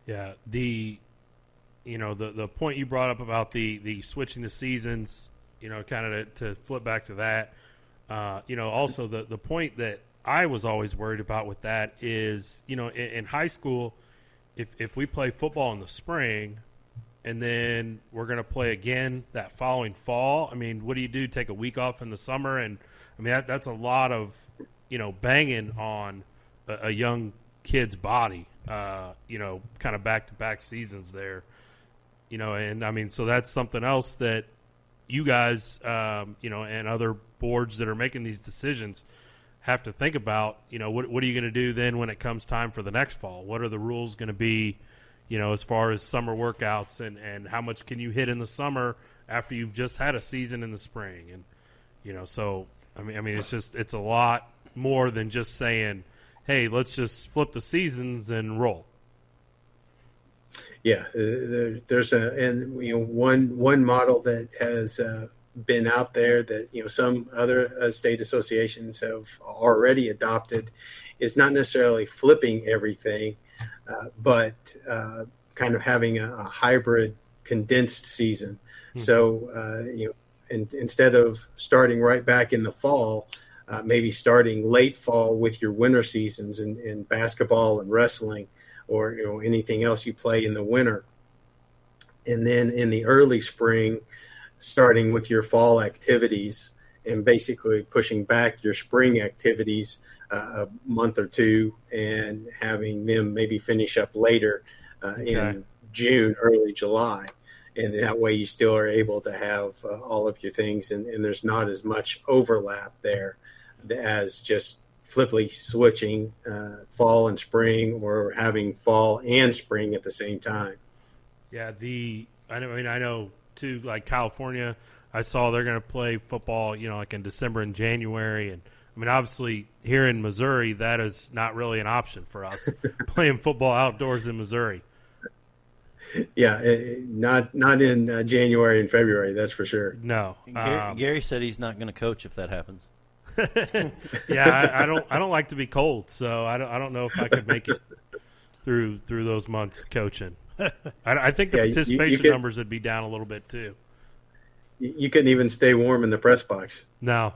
Yeah, the point you brought up about the switching the seasons, kind of to flip back to that, also the point that I was always worried about with that is, in high school, if we play football in the spring and then we're going to play again that following fall, I mean, what do you do? Take a week off in the summer? And I mean, that's a lot of, banging on a young kid's body, kind of back-to-back seasons there, and I mean, so that's something else that you guys, and other boards that are making these decisions have to think about. What are you going to do then when it comes time for the next fall? What are the rules going to be, as far as summer workouts, and how much can you hit in the summer after you've just had a season in the spring? And, so, I mean, it's a lot more than just saying, hey, let's just flip the seasons and roll. Yeah, there's one model that has been out there that some other state associations have already adopted is not necessarily flipping everything, but kind of having a hybrid condensed season. Mm-hmm. So instead of starting right back in the fall, maybe starting late fall with your winter seasons in basketball and wrestling, or anything else you play in the winter, and then in the early spring, starting with your fall activities and basically pushing back your spring activities a month or two and having them maybe finish up later in June, early July. And that way you still are able to have all of your things, and there's not as much overlap there as just flippantly switching fall and spring, or having fall and spring at the same time. Yeah, I know too, like California, I saw they're going to play football, like in December and January. And I mean, obviously here in Missouri, that is not really an option for us playing football outdoors in Missouri. Yeah, not in January and February, that's for sure. No. Gary said he's not going to coach if that happens. Yeah, I don't like to be cold, so I don't know if I could make it through those months coaching. I think the participation numbers would be down a little bit too. You couldn't even stay warm in the press box. No.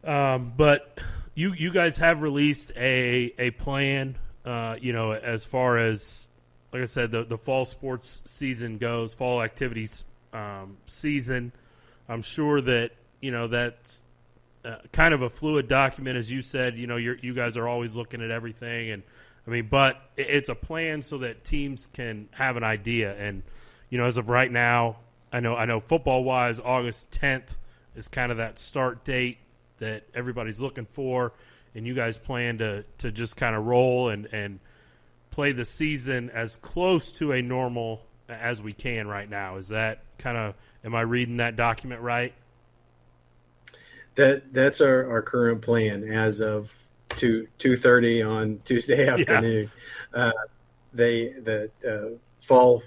But you guys have released a plan, as far as, like I said, the fall sports season goes, fall activities season. I'm sure that that's kind of a fluid document, as you said. You guys are always looking at everything, and I mean, but it's a plan so that teams can have an idea. And as of right now, I know football wise, August 10th is kind of that start date that everybody's looking for, and you guys plan to just kind of roll and play the season as close to a normal as we can right now. Is that kind of, am I reading that document right? That's our current plan as of 2:30 on Tuesday afternoon. Yeah. The fall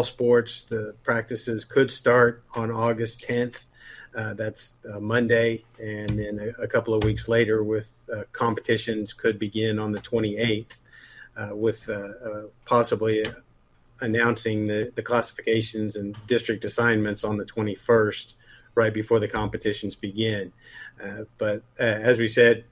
sports, the practices could start on August 10th. That's Monday, and then a couple of weeks later, with competitions could begin on the 28th, with possibly announcing the classifications and district assignments on the 21st, right before the competitions begin. But as we said,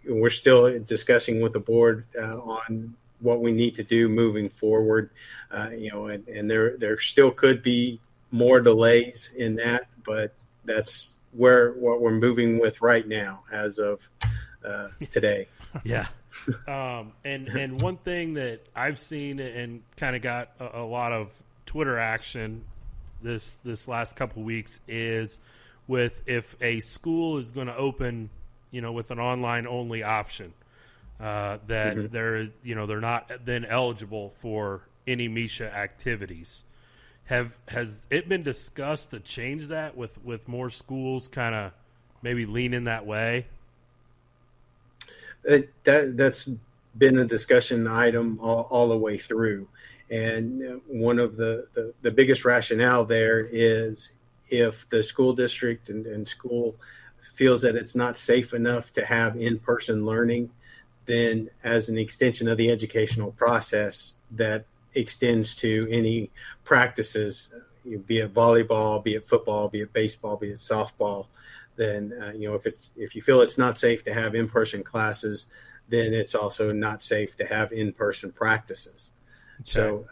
we're still discussing with the board on what we need to do moving forward. And there still could be more delays in that, but that's what we're moving with right now as of today. Yeah. And one thing that I've seen and kind of got a lot of Twitter action this last couple of weeks is with, if a school is going to open, with an online only option, that mm-hmm. They're not then eligible for any MSHSAA activities. Has it been discussed to change that with more schools kind of maybe leaning that way? That's been a discussion item all the way through. And one of the biggest rationale there is, if the school district and school feels that it's not safe enough to have in-person learning, then as an extension of the educational process that extends to any practices, be it volleyball, be it football, be it baseball, be it softball, then if you feel it's not safe to have in-person classes, then it's also not safe to have in-person practices. Okay. So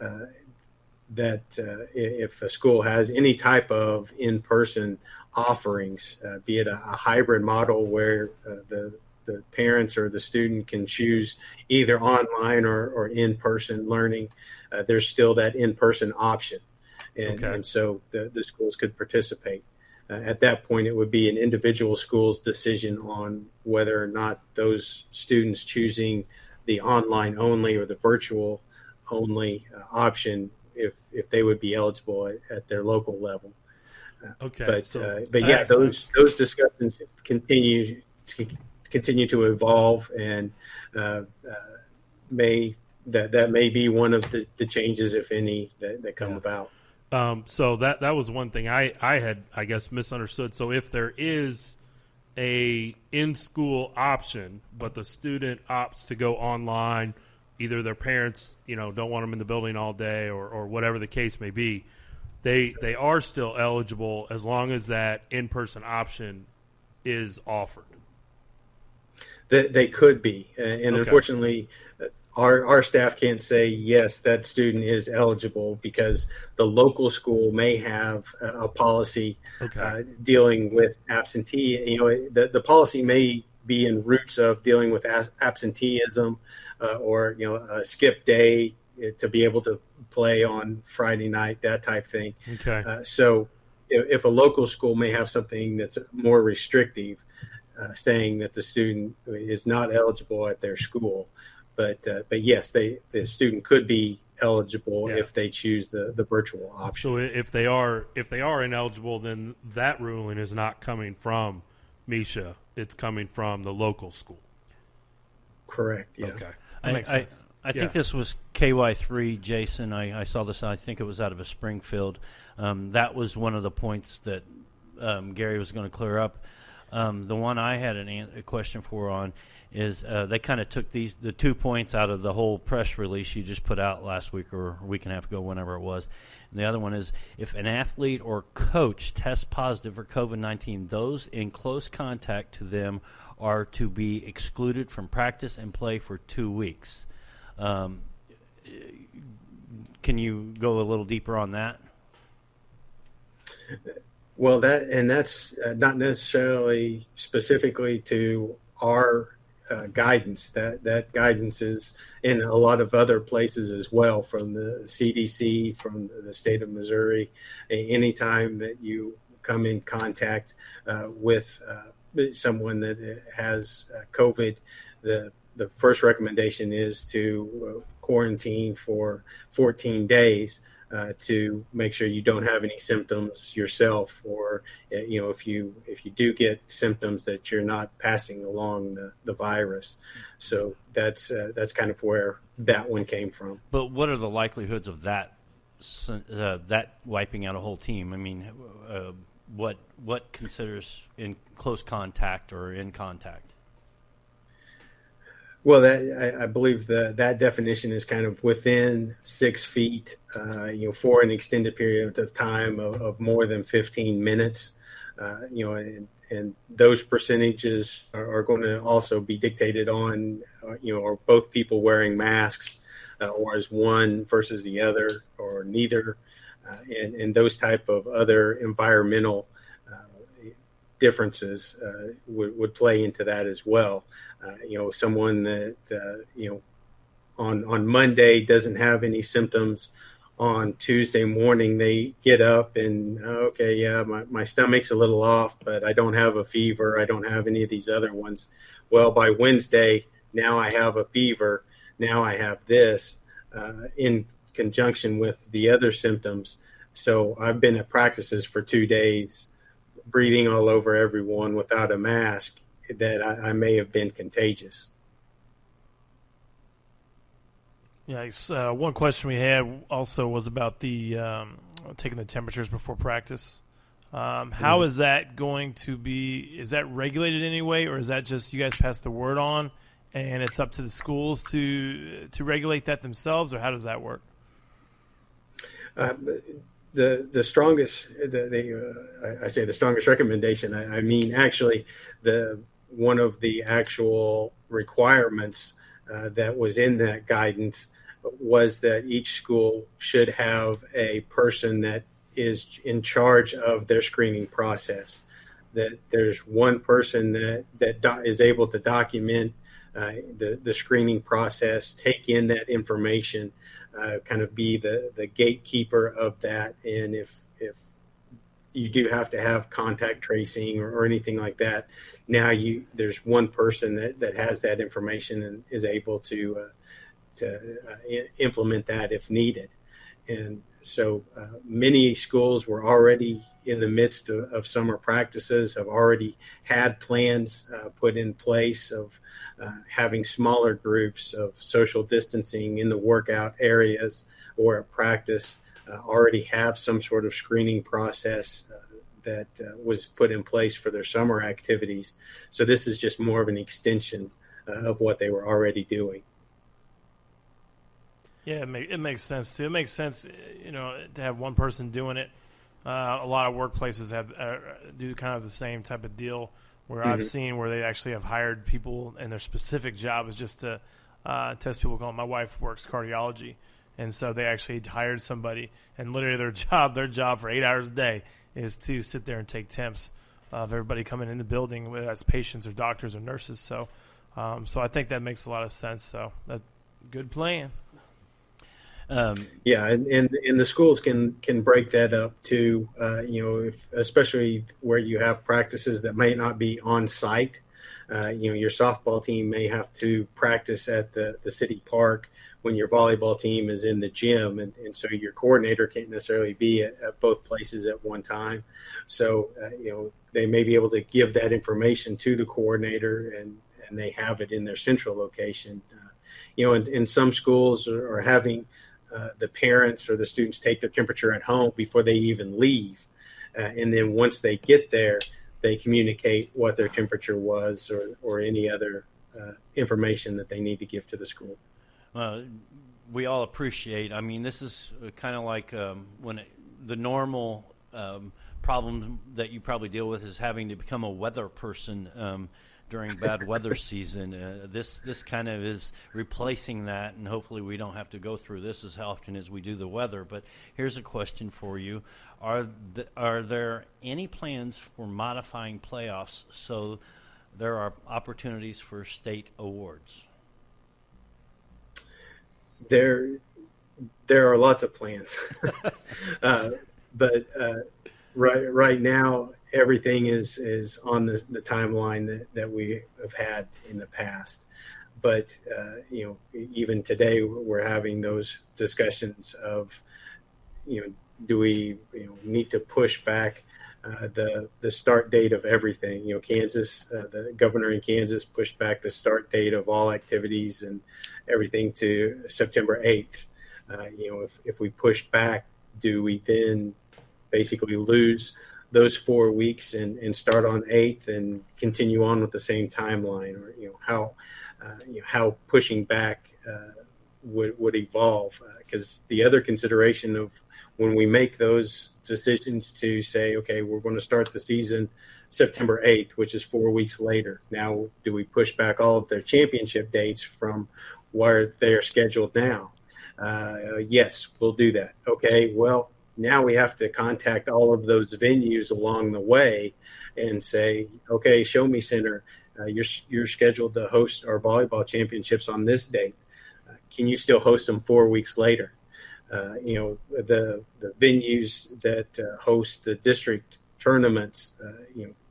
if a school has any type of in-person offerings, be it a hybrid model where the parents or the student can choose either online or in-person learning, there's still that in-person option. And so the schools could participate. At that point, it would be an individual school's decision on whether or not those students choosing the online only or the virtual only option, if they would be eligible at their local level. But yeah, those discussions continue to evolve, and that may be one of the changes, if any, that come about. So that was one thing I had, I guess, misunderstood. So if there is a in-school option, but the student opts to go online, either their parents, don't want them in the building all day or whatever the case may be, they are still eligible as long as that in-person option is offered. They could be, and unfortunately, our staff can't say yes, that student is eligible, because the local school may have a policy dealing with absentee. The policy may be in roots of dealing with absenteeism or a skip day to be able to play on Friday night, that type thing. So if a local school may have something that's more restrictive, saying that the student is not eligible at their school. But yes, the student could be eligible if they choose the virtual option. So if they are ineligible, then that ruling is not coming from MSHSAA; it's coming from the local school. Correct. Yeah. Okay. That makes sense. I think this was KY3, Jason. I saw this. I think it was out of a Springfield. That was one of the points that Gary was going to clear up. The one I had a question for on is they kind of took the 2 points out of the whole press release you just put out last week or a week and a half ago, whenever it was. And the other one is, if an athlete or coach tests positive for COVID-19, those in close contact to them are to be excluded from practice and play for 2 weeks. Can you go a little deeper on that? Well, that's not necessarily specifically to our guidance. That guidance is in a lot of other places as well, from the CDC, from the state of Missouri. Anytime that you come in contact with someone that has COVID, the first recommendation is to quarantine for 14 days. To make sure you don't have any symptoms yourself, or if you do get symptoms, that you're not passing along the virus. So that's kind of where that one came from. But what are the likelihoods of that wiping out a whole team? I mean, what considers in close contact or in contact? Well, I believe that definition is kind of within 6 feet, for an extended period of time of more than 15 minutes, and those percentages are going to also be dictated on, are both people wearing masks, or is one versus the other, or neither, and those type of other environmental differences would play into that as well. Someone that, on Monday doesn't have any symptoms. On Tuesday morning, they get up and, my stomach's a little off, but I don't have a fever. I don't have any of these other ones. Well, by Wednesday, now I have a fever. Now I have this in conjunction with the other symptoms. So I've been at practices for 2 days, breathing all over everyone without a mask, that I may have been contagious. Yes. One question we had also was about the taking the temperatures before practice. How is that going to be? Is that regulated anyway, or is that just you guys pass the word on? and it's up to the schools to regulate that themselves, or how does that work? The strongest, I say the strongest recommendation. I mean, actually, one of the actual requirements that was in that guidance was that each school should have a person that is in charge of their screening process. That there's one person that is able to document the screening process, take in that information, kind of be the gatekeeper of that. And if you do have to have contact tracing or anything like that, now there's one person that has that information and is able to implement that if needed. And so many schools were already in the midst of summer practices, have already had plans put in place of having smaller groups of social distancing in the workout areas or at practice, already have some sort of screening process that was put in place for their summer activities. So this is just more of an extension of what they were already doing. Yeah, it makes sense too. It makes sense, to have one person doing it. A lot of workplaces do kind of the same type of deal where I've seen where they actually have hired people and their specific job is just to test people. My wife works cardiology, and so they actually hired somebody, and literally their job for 8 hours a day is to sit there and take temps of everybody coming in the building, whether that's patients or doctors or nurses. So I think that makes a lot of sense. So that good plan. And the schools can break that up too. Especially where you have practices that may not be on site. Your softball team may have to practice at the city park when your volleyball team is in the gym, and so your coordinator can't necessarily be at both places at one time. So they may be able to give that information to the coordinator, and they have it in their central location. And some schools are having the parents or the students take their temperature at home before they even leave. And then once they get there, they communicate what their temperature was or any other information that they need to give to the school. We all appreciate, this is kind of like the normal problem that you probably deal with is having to become a weather person during bad weather season. This kind of is replacing that, and hopefully we don't have to go through this as often as we do the weather. But here's a question for you. Are there any plans for modifying playoffs so there are opportunities for state awards? There are lots of plans. But right now, everything is on the timeline that we have had in the past. But even today we're having those discussions of do we need to push back the start date of everything. Kansas, the governor in Kansas pushed back the start date of all activities and everything to September 8th. If we push back, do we then basically lose those 4 weeks and start on 8th and continue on with the same timeline, or how pushing back would evolve? Because the other consideration of when we make those decisions to say, okay, we're going to start the season September 8th, which is 4 weeks later. Now, do we push back all of their championship dates from where they are scheduled now? Yes, we'll do that. Okay, well, now we have to contact all of those venues along the way and say, okay, Show Me Center, you're scheduled to host our volleyball championships on this date. Can you still host them 4 weeks later? The venues that host the district tournaments,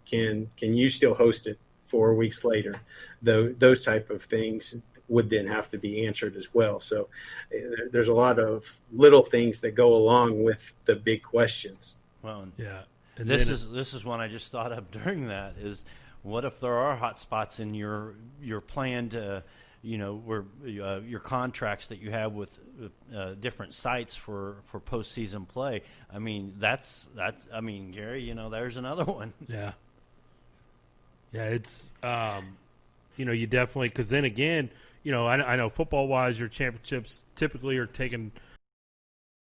can you still host it 4 weeks later? Those type of things would then have to be answered as well. So there's a lot of little things that go along with the big questions. Well, yeah. And this is one I just thought of during that is, what if there are hot spots in your planned, where your contracts that you have with different sites for postseason play? That's Gary, there's another one. Yeah. Yeah, it's you definitely, because then again, I know football wise, your championships typically are taken